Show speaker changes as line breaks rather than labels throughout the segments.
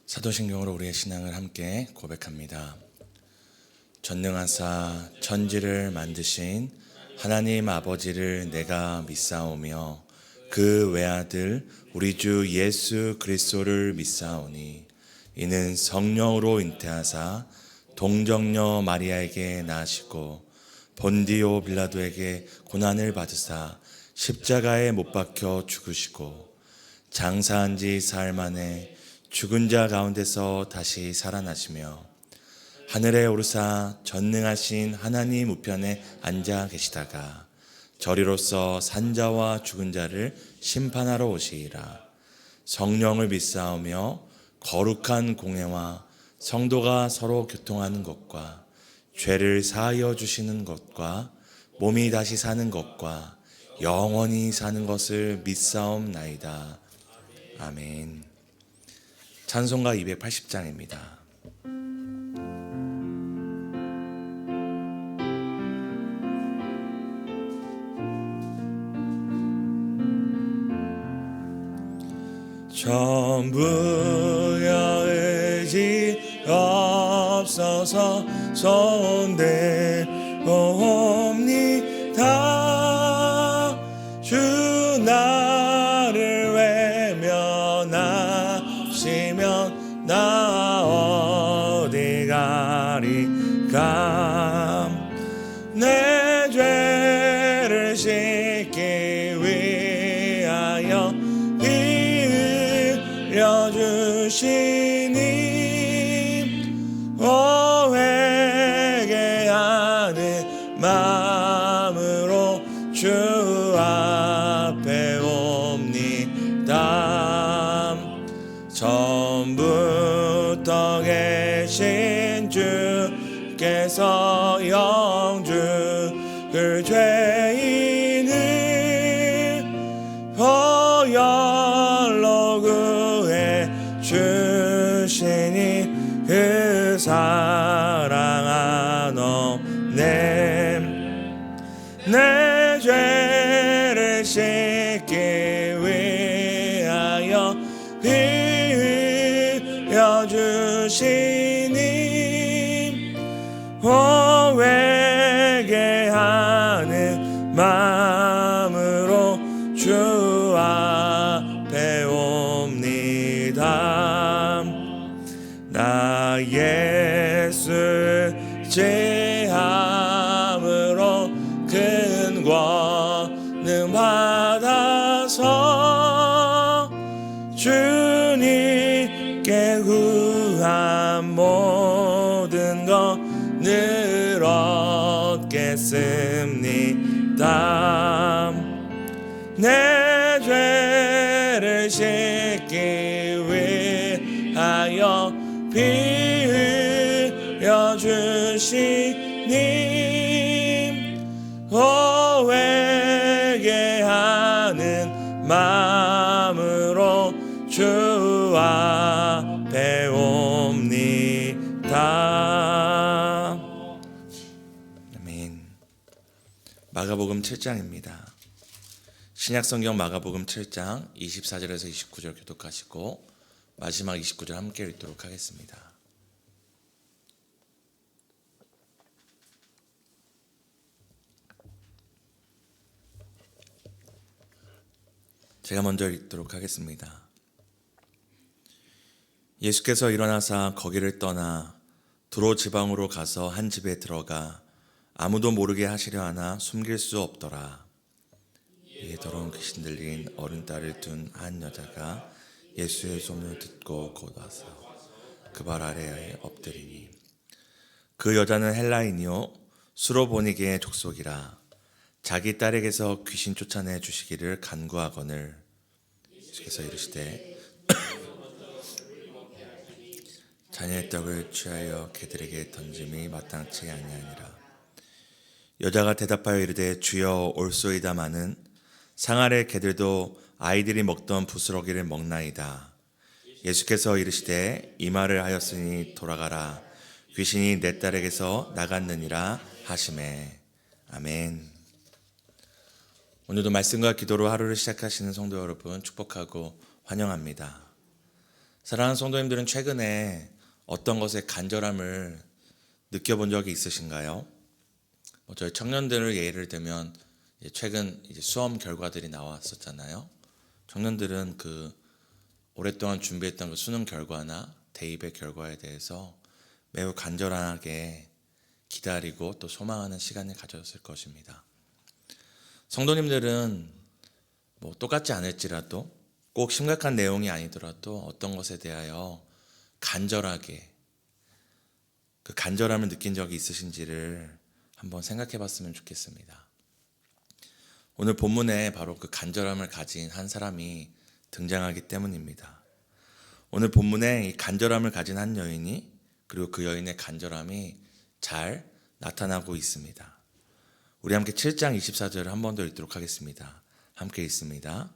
사도신경으로 우리의 신앙을 함께 고백합니다. 전능하사 천지를 만드신 하나님 아버지를 내가 믿사오며 그 외아들 우리 주 예수 그리스도를 믿사오니 이는 성령으로 잉태하사 동정녀 마리아에게 나시고 본디오 빌라도에게 고난을 받으사 십자가에 못 박혀 죽으시고 장사한 지 사흘 만에 죽은 자 가운데서 다시 살아나시며 하늘에 오르사 전능하신 하나님 우편에 앉아 계시다가 저리로서 산자와 죽은 자를 심판하러 오시리라. 성령을 믿사오며 거룩한 공회와 성도가 서로 교통하는 것과 죄를 사하여 주시는 것과 몸이 다시 사는 것과 영원히 사는 것을 믿사옵나이다. 아멘. 찬송가 280장입니다. 전부여 의지 없어서 손들옵니다. 주 나를 외면하시면 나 어디 가리까. 내 죄를 씻기 위하여 주시니 회개하는 마음으로 주 앞에 옵니다. 처음부터 계신 주께서 영죽을 죄인을 보혈로 구해 주시니 그 사랑하노네. 내 죄를 씻기 위하여 빌려 주시니 회개하는 마음으로 주 앞에 옵니다. 나 예수 제함으로 큰 권능 받아서 주님께 구한 모든 것을 얻겠습니다. 내 죄를 씻기 위하여 빌려 주시니 회개하는 마음으로 주 앞에 옵니다. 아멘. 마가복음 7장입니다. 신약성경 마가복음 7장 24절에서 29절 교독하시고 마지막 29절 함께 읽도록 하겠습니다. 제가 먼저 읽도록 하겠습니다. 예수께서 일어나사 거기를 떠나 두로 지방으로 가서 한 집에 들어가 아무도 모르게 하시려 하나 숨길 수 없더라. 이에 더러운 귀신 들린 어린 딸을 둔 한 여자가 예수의 소문을 듣고 곧 와서 그 발 아래에 엎드리니 그 여자는 헬라인이요 수로보니게의 족속이라. 자기 딸에게서 귀신 쫓아내 주시기를 간구하거늘 예수께서 이르시되 자녀의 떡을 취하여 개들에게 던짐이 마땅치 아니하니라. 여자가 대답하여 이르되 주여 올소이다마는 상 아래 개들도 아이들이 먹던 부스러기를 먹나이다. 예수께서 이르시되 이 말을 하였으니 돌아가라. 귀신이 내 딸에게서 나갔느니라 하시매. 아멘. 오늘도 말씀과 기도로 하루를 시작하시는 성도 여러분 축복하고 환영합니다. 사랑하는 성도님들은 최근에 어떤 것에 간절함을 느껴본 적이 있으신가요? 저희 청년들을 예를 들면 최근 수험 결과들이 나왔었잖아요. 청년들은 오랫동안 준비했던 수능 결과나 대입의 결과에 대해서 매우 간절하게 기다리고 또 소망하는 시간을 가졌을 것입니다. 성도님들은 똑같지 않을지라도 꼭 심각한 내용이 아니더라도 어떤 것에 대하여 간절하게 그 간절함을 느낀 적이 있으신지를 한번 생각해 봤으면 좋겠습니다. 오늘 본문에 바로 그 간절함을 가진 한 사람이 등장하기 때문입니다. 오늘 본문에 이 간절함을 가진 한 여인이 그리고 그 여인의 간절함이 잘 나타나고 있습니다. 우리 함께 7장 24절을 한 번 더 읽도록 하겠습니다. 함께 읽습니다.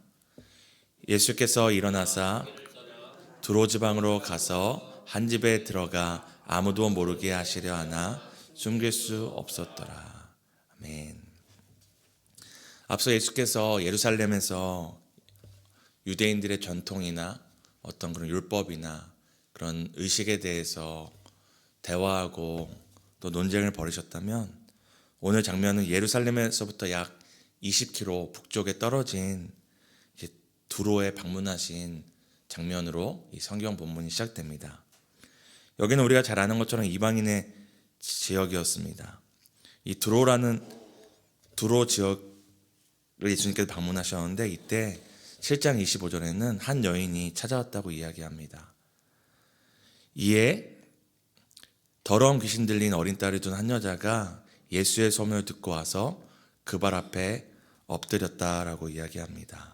예수께서 일어나사 두로 지방으로 가서 한 집에 들어가 아무도 모르게 하시려 하나 숨길 수 없었더라. 아멘. 앞서 예수께서 예루살렘에서 유대인들의 전통이나 어떤 그런 율법이나 그런 의식에 대해서 대화하고 또 논쟁을 벌이셨다면 오늘 장면은 예루살렘에서부터 약 20km 북쪽에 떨어진 두로에 방문하신 장면으로 이 성경 본문이 시작됩니다. 여기는 우리가 잘 아는 것처럼 이방인의 지역이었습니다. 이 두로 지역을 예수님께서 방문하셨는데 이때 7장 25절에는 한 여인이 찾아왔다고 이야기합니다. 이에 더러운 귀신 들린 어린 딸을 둔 한 여자가 예수의 소문을 듣고 와서 그 발 앞에 엎드렸다라고 이야기합니다.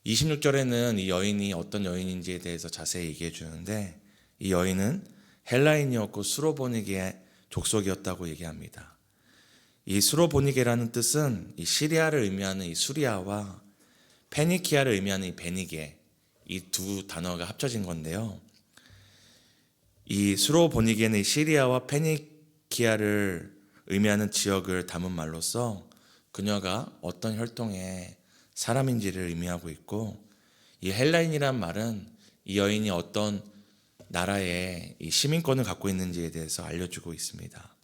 26절에는 이 여인이 어떤 여인인지에 대해서 자세히 얘기해 주는데 이 여인은 헬라인이었고 수로보니게의 족속이었다고 얘기합니다. 이 수로보니게라는 뜻은 이 시리아를 의미하는 이 수리아와 페니키아를 의미하는 이 베니게 이 두 단어가 합쳐진 건데요. 이 수로보니게는 시리아와 페니키아를 의미하는 지역을 담은 말로서 그녀가 어떤 혈통의 사람인지를 의미하고 있고 이 헬라인이란 말은 이 여인이 어떤 나라의 이 시민권을 갖고 있는지에 대해서 알려주고 있습니다.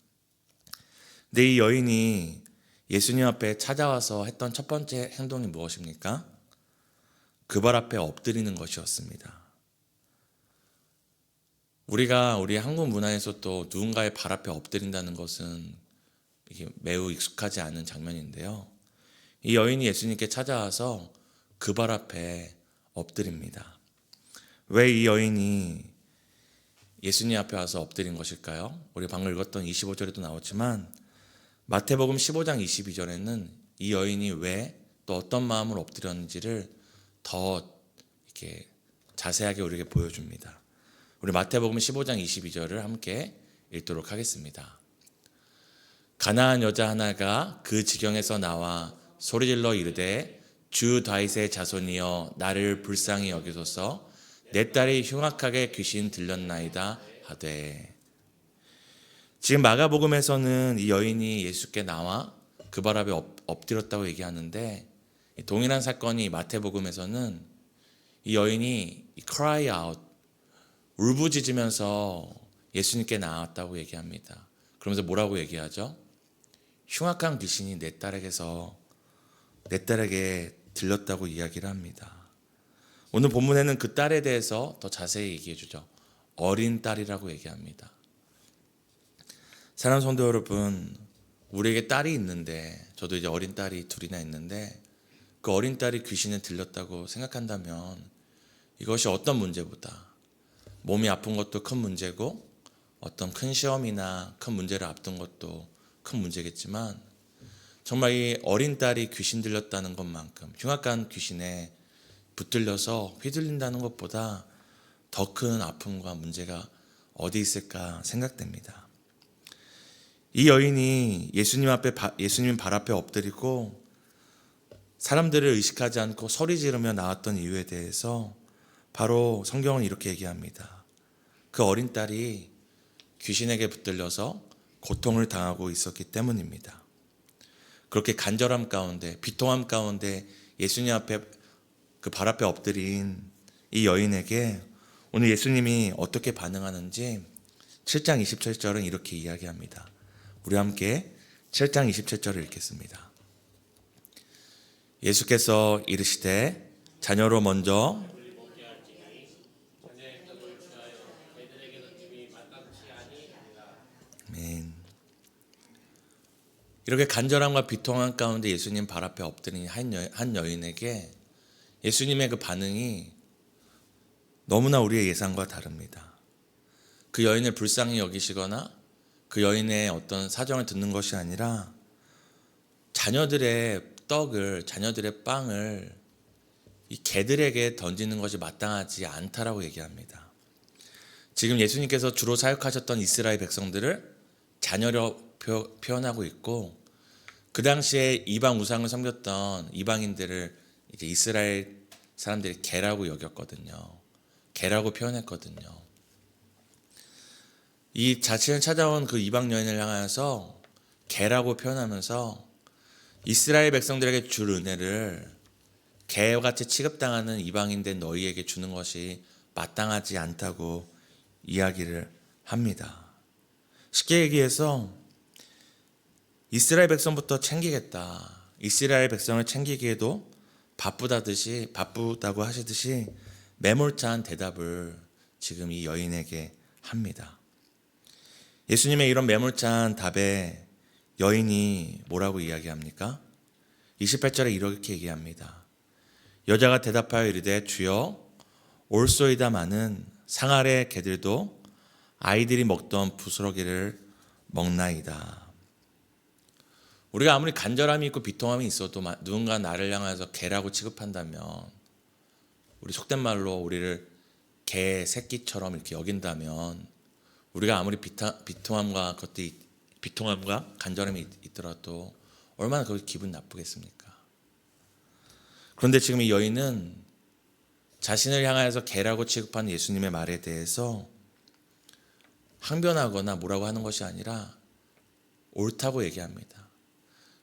근데 이 여인이 예수님 앞에 찾아와서 했던 첫 번째 행동이 무엇입니까? 그 발 앞에 엎드리는 것이었습니다. 우리가 우리 한국 문화에서 또 누군가의 발 앞에 엎드린다는 것은 이게 매우 익숙하지 않은 장면인데요. 이 여인이 예수님께 찾아와서 그 발 앞에 엎드립니다. 왜 이 여인이 예수님 앞에 와서 엎드린 것일까요? 우리 방금 읽었던 25절에도 나왔지만 마태복음 15장 22절에는 이 여인이 왜 또 어떤 마음으로 엎드렸는지를 더 이렇게 자세하게 우리에게 보여줍니다. 우리 마태복음 15장 22절을 함께 읽도록 하겠습니다. 가나안 여자 하나가 그 지경에서 나와 소리질러 이르되 주 다윗의 자손이여 나를 불쌍히 여기소서 내 딸이 흉악하게 귀신 들렸나이다 하되. 지금 마가복음에서는 이 여인이 예수께 나와 그 발 앞에 엎드렸다고 얘기하는데 동일한 사건이 마태복음에서는 이 여인이 cry out 울부짖으면서 예수님께 나왔다고 얘기합니다. 그러면서 뭐라고 얘기하죠? 흉악한 귀신이 내 딸에게 들렸다고 이야기를 합니다. 오늘 본문에는 그 딸에 대해서 더 자세히 얘기해 주죠. 어린 딸이라고 얘기합니다. 사랑하는 성도 여러분, 우리에게 딸이 있는데 저도 이제 어린 딸이 둘이나 있는데 그 어린 딸이 귀신에 들렸다고 생각한다면 이것이 어떤 문제보다 몸이 아픈 것도 큰 문제고 어떤 큰 시험이나 큰 문제를 앞둔 것도 큰 문제겠지만 정말 이 어린 딸이 귀신 들렸다는 것만큼 흉악한 귀신에 붙들려서 휘둘린다는 것보다 더 큰 아픔과 문제가 어디 있을까 생각됩니다. 이 여인이 예수님 발 앞에 엎드리고 사람들을 의식하지 않고 소리 지르며 나왔던 이유에 대해서 바로 성경은 이렇게 얘기합니다. 그 어린 딸이 귀신에게 붙들려서 고통을 당하고 있었기 때문입니다. 그렇게 간절함 가운데 비통함 가운데 예수님 앞에 그 발 앞에 엎드린 이 여인에게 오늘 예수님이 어떻게 반응하는지 7장 27절은 이렇게 이야기합니다. 우리 함께 7장 27절을 읽겠습니다. 예수께서 이르시되 자녀로 먼저 아멘. 이렇게 간절함과 비통함 가운데 예수님 발 앞에 엎드린 한 여인에게 예수님의 그 반응이 너무나 우리의 예상과 다릅니다. 그 여인을 불쌍히 여기시거나 그 여인의 어떤 사정을 듣는 것이 아니라 자녀들의 떡을, 자녀들의 빵을 이 개들에게 던지는 것이 마땅하지 않다라고 얘기합니다. 지금 예수님께서 주로 사역하셨던 이스라엘 백성들을 자녀로 표현하고 있고, 그 당시에 이방 우상을 섬겼던 이방인들을 이제 이스라엘 사람들이 개라고 여겼거든요. 개라고 표현했거든요. 이 자신을 찾아온 그 이방 여인을 향하여서 개라고 표현하면서 이스라엘 백성들에게 줄 은혜를 개같이 취급당하는 이방인된 너희에게 주는 것이 마땅하지 않다고 이야기를 합니다. 쉽게 얘기해서 이스라엘 백성부터 챙기겠다, 이스라엘 백성을 챙기기에도 바쁘다고 하시듯이 매몰찬 대답을 지금 이 여인에게 합니다. 예수님의 이런 매몰찬 답에 여인이 뭐라고 이야기합니까? 28절에 이렇게 얘기합니다. 여자가 대답하여 이르되 주여 올소이다마는 상 아래 개들도 아이들이 먹던 부스러기를 먹나이다. 우리가 아무리 간절함이 있고 비통함이 있어도 누군가 나를 향해서 개라고 취급한다면, 우리 속된 말로 우리를 개 새끼처럼 이렇게 여긴다면, 우리가 아무리 비통함과 간절함이 있더라도 얼마나 그걸 기분 나쁘겠습니까? 그런데 지금 이 여인은 자신을 향해서 개라고 취급하는 예수님의 말에 대해서 항변하거나 뭐라고 하는 것이 아니라 옳다고 얘기합니다.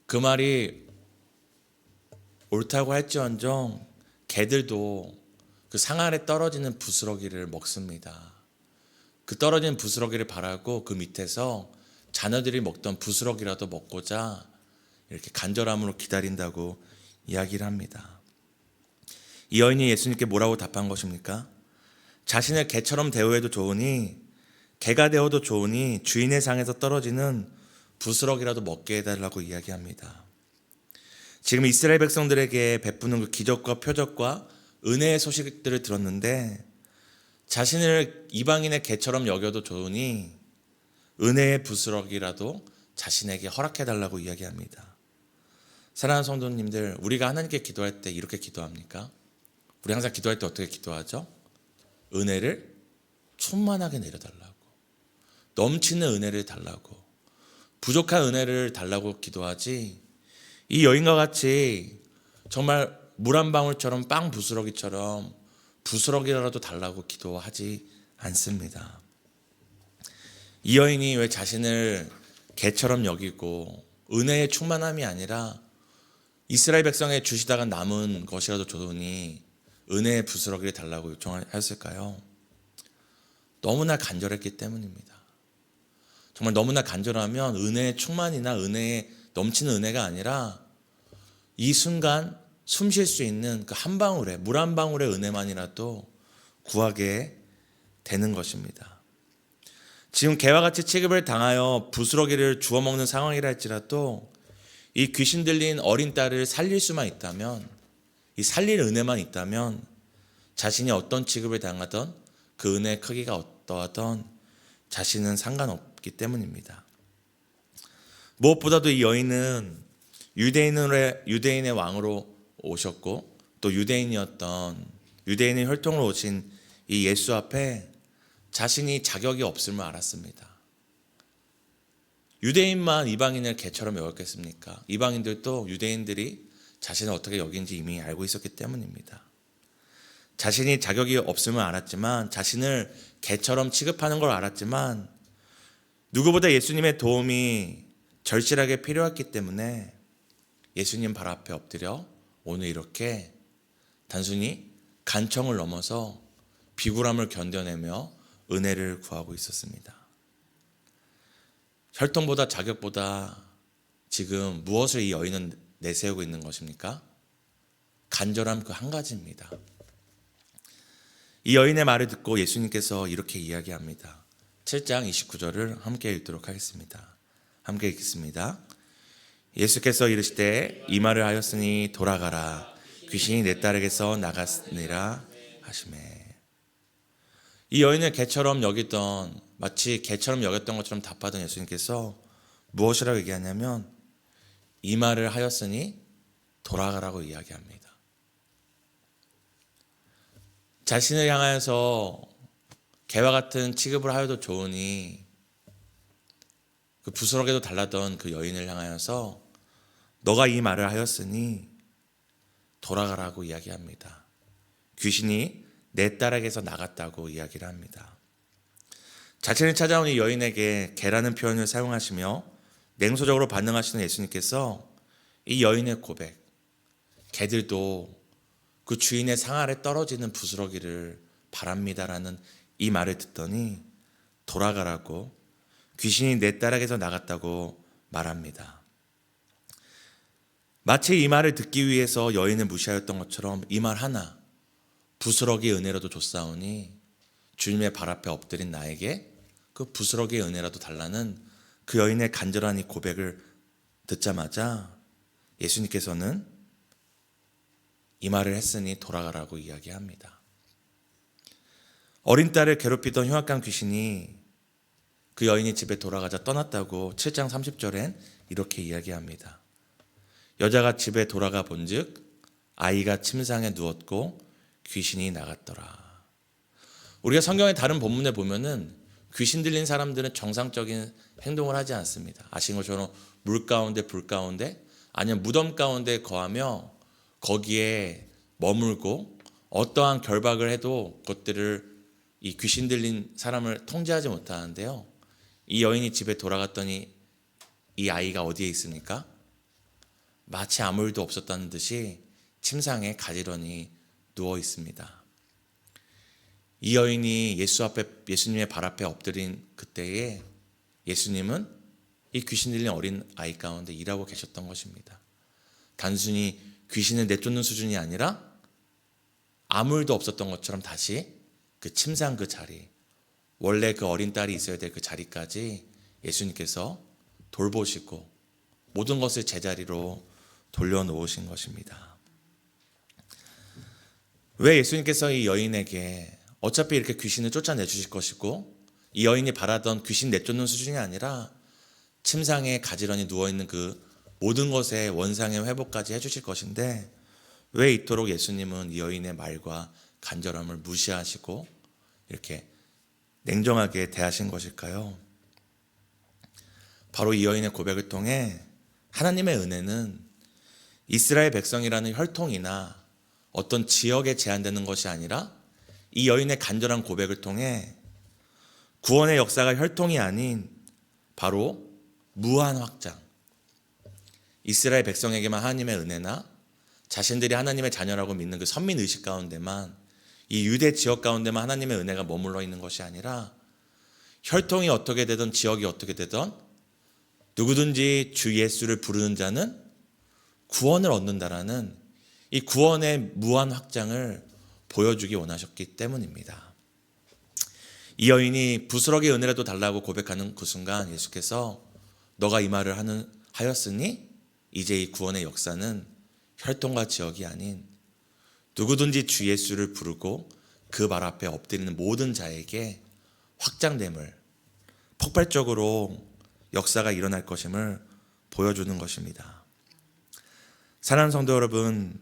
그 말이 옳다고 할지언정 개들도 그 상 아래 떨어지는 부스러기를 먹습니다. 그 떨어지는 부스러기를 바라고 그 밑에서 자녀들이 먹던 부스러기라도 먹고자 이렇게 간절함으로 기다린다고 이야기를 합니다. 이 여인이 예수님께 뭐라고 답한 것입니까? 자신을 개처럼 대우해도 좋으니, 개가 되어도 좋으니 주인의 상에서 떨어지는 부스러기라도 먹게 해달라고 이야기합니다. 지금 이스라엘 백성들에게 베푸는 그 기적과 표적과 은혜의 소식들을 들었는데, 자신을 이방인의 개처럼 여겨도 좋으니 은혜의 부스러기라도 자신에게 허락해달라고 이야기합니다. 사랑하는 성도님들, 우리가 하나님께 기도할 때 이렇게 기도합니까? 우리 항상 기도할 때 어떻게 기도하죠? 은혜를 충만하게 내려달라고, 넘치는 은혜를 달라고, 부족한 은혜를 달라고 기도하지, 이 여인과 같이 정말 물 한 방울처럼 빵 부스러기처럼 부스러기라도 달라고 기도하지 않습니다. 이 여인이 왜 자신을 개처럼 여기고 은혜의 충만함이 아니라 이스라엘 백성에 주시다가 남은 것이라도 좋으니 은혜의 부스러기를 달라고 요청했을까요? 너무나 간절했기 때문입니다. 정말 너무나 간절하면 은혜의 충만이나 은혜의 넘치는 은혜가 아니라 이 순간 숨 쉴 수 있는 그 한 방울의, 물 한 방울의 은혜만이라도 구하게 되는 것입니다. 지금 개와 같이 취급을 당하여 부스러기를 주워 먹는 상황이라 할지라도 이 귀신 들린 어린 딸을 살릴 수만 있다면, 이 살릴 은혜만 있다면 자신이 어떤 취급을 당하던 그 은혜의 크기가 어떠하던 자신은 상관없기 때문입니다. 무엇보다도 이 여인은 유대인의 왕으로 오셨고, 또 유대인의 혈통으로 오신 이 예수 앞에 자신이 자격이 없음을 알았습니다. 유대인만 이방인을 개처럼 여겼겠습니까? 이방인들도 유대인들이 자신을 어떻게 여긴지 이미 알고 있었기 때문입니다. 자신이 자격이 없음을 알았지만, 자신을 개처럼 취급하는 걸 알았지만, 누구보다 예수님의 도움이 절실하게 필요했기 때문에 예수님 발 앞에 엎드려 오늘 이렇게 단순히 간청을 넘어서 비굴함을 견뎌내며 은혜를 구하고 있었습니다. 혈통보다 자격보다 지금 무엇을 이 여인은 내세우고 있는 것입니까? 간절함 그 한 가지입니다. 이 여인의 말을 듣고 예수님께서 이렇게 이야기합니다. 7장 29절을 함께 읽도록 하겠습니다. 함께 읽겠습니다. 예수께서 이르시되 이 말을 하였으니 돌아가라. 귀신이 내 딸에게서 나갔으니라 하시매. 이 여인을 마치 개처럼 여겼던 것처럼 답하던 예수님께서 무엇이라고 얘기하냐면 이 말을 하였으니 돌아가라고 이야기합니다. 자신을 향하여서 개와 같은 취급을 하여도 좋으니 그 부스러기도 달라던 그 여인을 향하여서 너가 이 말을 하였으니 돌아가라고 이야기합니다. 귀신이 내 딸에게서 나갔다고 이야기를 합니다. 자신을 찾아온 이 여인에게 개라는 표현을 사용하시며 냉소적으로 반응하시는 예수님께서 이 여인의 고백, 개들도 그 주인의 상 아래 떨어지는 부스러기를 바랍니다라는 이 말을 듣더니 돌아가라고 귀신이 내 딸에게서 나갔다고 말합니다. 마치 이 말을 듣기 위해서 여인을 무시하였던 것처럼 이 말 하나 부스러기의 은혜라도 줬사오니 주님의 발 앞에 엎드린 나에게 그 부스러기의 은혜라도 달라는 그 여인의 간절한 이 고백을 듣자마자 예수님께서는 이 말을 했으니 돌아가라고 이야기합니다. 어린 딸을 괴롭히던 흉악한 귀신이 그 여인이 집에 돌아가자 떠났다고 7장 30절엔 이렇게 이야기합니다. 여자가 집에 돌아가 본즉 아이가 침상에 누웠고 귀신이 나갔더라. 우리가 성경의 다른 본문에 보면은 귀신 들린 사람들은 정상적인 행동을 하지 않습니다. 아신 것처럼 물 가운데 불 가운데 아니면 무덤 가운데 거하며 거기에 머물고 어떠한 결박을 해도 그것들을 이 귀신 들린 사람을 통제하지 못하는데요. 이 여인이 집에 돌아갔더니 이 아이가 어디에 있습니까? 마치 아무 일도 없었다는 듯이 침상에 가지런히 누워 있습니다. 이 여인이 예수님의 발 앞에 엎드린 그때에 예수님은 이 귀신 들린 어린 아이 가운데 일하고 계셨던 것입니다. 단순히 귀신을 내쫓는 수준이 아니라 아무 일도 없었던 것처럼 다시 그 침상 그 자리, 원래 그 어린 딸이 있어야 될 그 자리까지 예수님께서 돌보시고 모든 것을 제자리로 돌려놓으신 것입니다. 왜 예수님께서 이 여인에게 어차피 이렇게 귀신을 쫓아내 주실 것이고 이 여인이 바라던 귀신 내쫓는 수준이 아니라 침상에 가지런히 누워있는 그 모든 것의 원상의 회복까지 해주실 것인데 왜 이토록 예수님은 이 여인의 말과 간절함을 무시하시고 이렇게 냉정하게 대하신 것일까요? 바로 이 여인의 고백을 통해 하나님의 은혜는 이스라엘 백성이라는 혈통이나 어떤 지역에 제한되는 것이 아니라 이 여인의 간절한 고백을 통해 구원의 역사가 혈통이 아닌 바로 무한 확장, 이스라엘 백성에게만 하나님의 은혜나 자신들이 하나님의 자녀라고 믿는 그 선민의식 가운데만 이 유대 지역 가운데만 하나님의 은혜가 머물러 있는 것이 아니라 혈통이 어떻게 되든 지역이 어떻게 되든 누구든지 주 예수를 부르는 자는 구원을 얻는다라는 이 구원의 무한 확장을 보여주기 원하셨기 때문입니다. 이 여인이 부스러기의 은혜라도 달라고 고백하는 그 순간 예수께서 너가 이 말을 하였으니 이제 이 구원의 역사는 혈통과 지역이 아닌 누구든지 주 예수를 부르고 그 발 앞에 엎드리는 모든 자에게 확장됨을, 폭발적으로 역사가 일어날 것임을 보여주는 것입니다. 사랑하는 성도 여러분,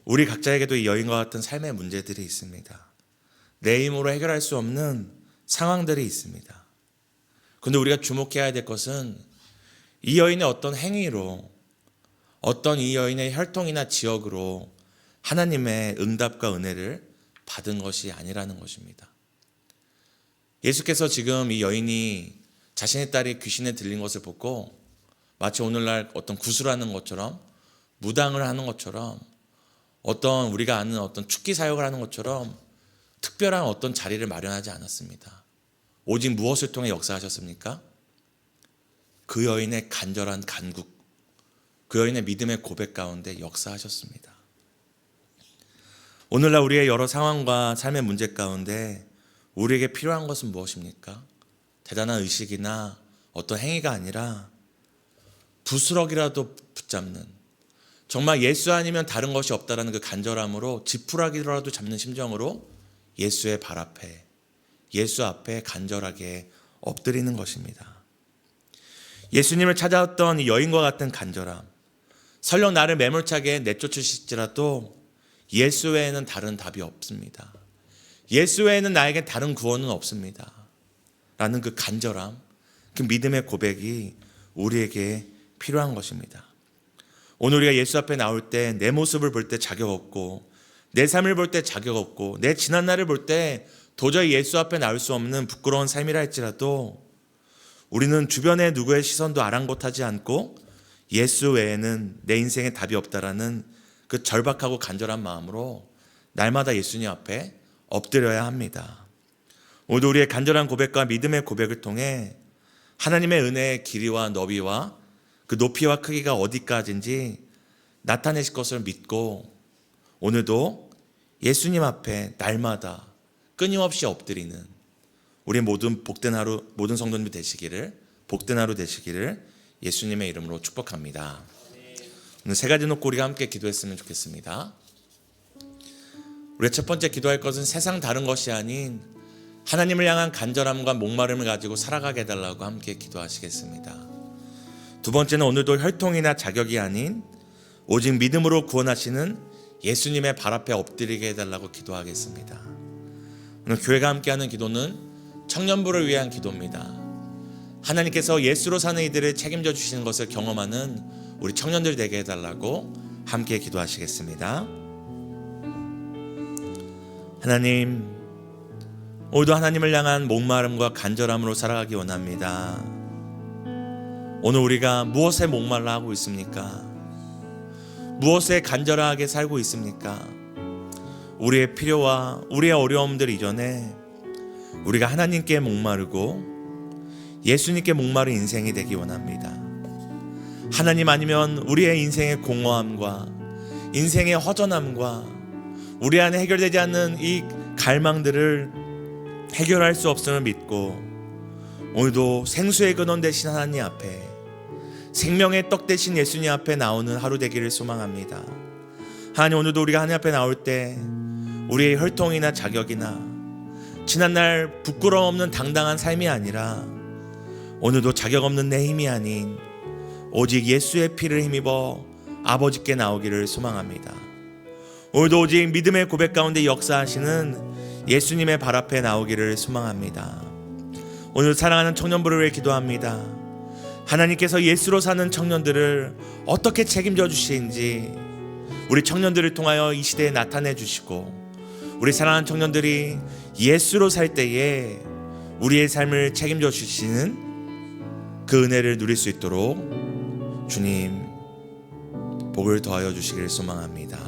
우리 각자에게도 이 여인과 같은 삶의 문제들이 있습니다. 내 힘으로 해결할 수 없는 상황들이 있습니다. 그런데 우리가 주목해야 될 것은 이 여인의 어떤 행위로, 어떤 이 여인의 혈통이나 지역으로 하나님의 응답과 은혜를 받은 것이 아니라는 것입니다. 예수께서 지금 이 여인이 자신의 딸이 귀신에 들린 것을 보고 마치 오늘날 어떤 구술하는 것처럼, 무당을 하는 것처럼, 어떤 우리가 아는 어떤 축기 사역을 하는 것처럼 특별한 어떤 자리를 마련하지 않았습니다. 오직 무엇을 통해 역사하셨습니까? 그 여인의 간절한 간구, 그 여인의 믿음의 고백 가운데 역사하셨습니다. 오늘날 우리의 여러 상황과 삶의 문제 가운데 우리에게 필요한 것은 무엇입니까? 대단한 의식이나 어떤 행위가 아니라 부스럭이라도 붙잡는, 정말 예수 아니면 다른 것이 없다라는 그 간절함으로 지푸라기라도 잡는 심정으로 예수의 발 앞에, 예수 앞에 간절하게 엎드리는 것입니다. 예수님을 찾아왔던 이 여인과 같은 간절함, 설령 나를 매몰차게 내쫓으실지라도 예수 외에는 다른 답이 없습니다. 예수 외에는 나에게 다른 구원은 없습니다. 라는 그 간절함, 그 믿음의 고백이 우리에게 필요한 것입니다. 오늘 우리가 예수 앞에 나올 때 내 모습을 볼 때 자격 없고, 내 삶을 볼 때 자격 없고, 내 지난 날을 볼 때 도저히 예수 앞에 나올 수 없는 부끄러운 삶이라 할지라도 우리는 주변의 누구의 시선도 아랑곳하지 않고 예수 외에는 내 인생에 답이 없다라는 그 절박하고 간절한 마음으로 날마다 예수님 앞에 엎드려야 합니다. 오늘 우리의 간절한 고백과 믿음의 고백을 통해 하나님의 은혜의 길이와 너비와 그 높이와 크기가 어디까지인지 나타내실 것을 믿고 오늘도 예수님 앞에 날마다 끊임없이 엎드리는 우리 모든 복된 하루, 모든 성도님이 되시기를, 복된 하루 되시기를 예수님의 이름으로 축복합니다. 오늘 세 가지 놓고 우리가 함께 기도했으면 좋겠습니다. 우리가 첫 번째 기도할 것은 세상 다른 것이 아닌 하나님을 향한 간절함과 목마름을 가지고 살아가게 해달라고 함께 기도하시겠습니다. 두 번째는 오늘도 혈통이나 자격이 아닌 오직 믿음으로 구원하시는 예수님의 발 앞에 엎드리게 해달라고 기도하겠습니다. 오늘 교회가 함께하는 기도는 청년부를 위한 기도입니다. 하나님께서 예수로 사는 이들을 책임져 주시는 것을 경험하는 우리 청년들 되게 해달라고 함께 기도하시겠습니다. 하나님, 오늘도 하나님을 향한 목마름과 간절함으로 살아가기 원합니다. 오늘 우리가 무엇에 목말라 하고 있습니까? 무엇에 간절하게 살고 있습니까? 우리의 필요와 우리의 어려움들 이전에 우리가 하나님께 목마르고 예수님께 목마른 인생이 되기 원합니다. 하나님 아니면 우리의 인생의 공허함과 인생의 허전함과 우리 안에 해결되지 않는 이 갈망들을 해결할 수 없음을 믿고 오늘도 생수의 근원 되신 하나님 앞에, 생명의 떡 되신 예수님 앞에 나오는 하루 되기를 소망합니다. 하나님, 오늘도 우리가 하나님 앞에 나올 때 우리의 혈통이나 자격이나 지난날 부끄러움 없는 당당한 삶이 아니라 오늘도 자격 없는 내 힘이 아닌 오직 예수의 피를 힘입어 아버지께 나오기를 소망합니다. 오늘도 오직 믿음의 고백 가운데 역사하시는 예수님의 발 앞에 나오기를 소망합니다. 오늘 사랑하는 청년부를 위해 기도합니다. 하나님께서 예수로 사는 청년들을 어떻게 책임져 주시는지 우리 청년들을 통하여 이 시대에 나타내 주시고, 우리 사랑하는 청년들이 예수로 살 때에 우리의 삶을 책임져 주시는 그 은혜를 누릴 수 있도록 주님 복을 더하여 주시기를 소망합니다.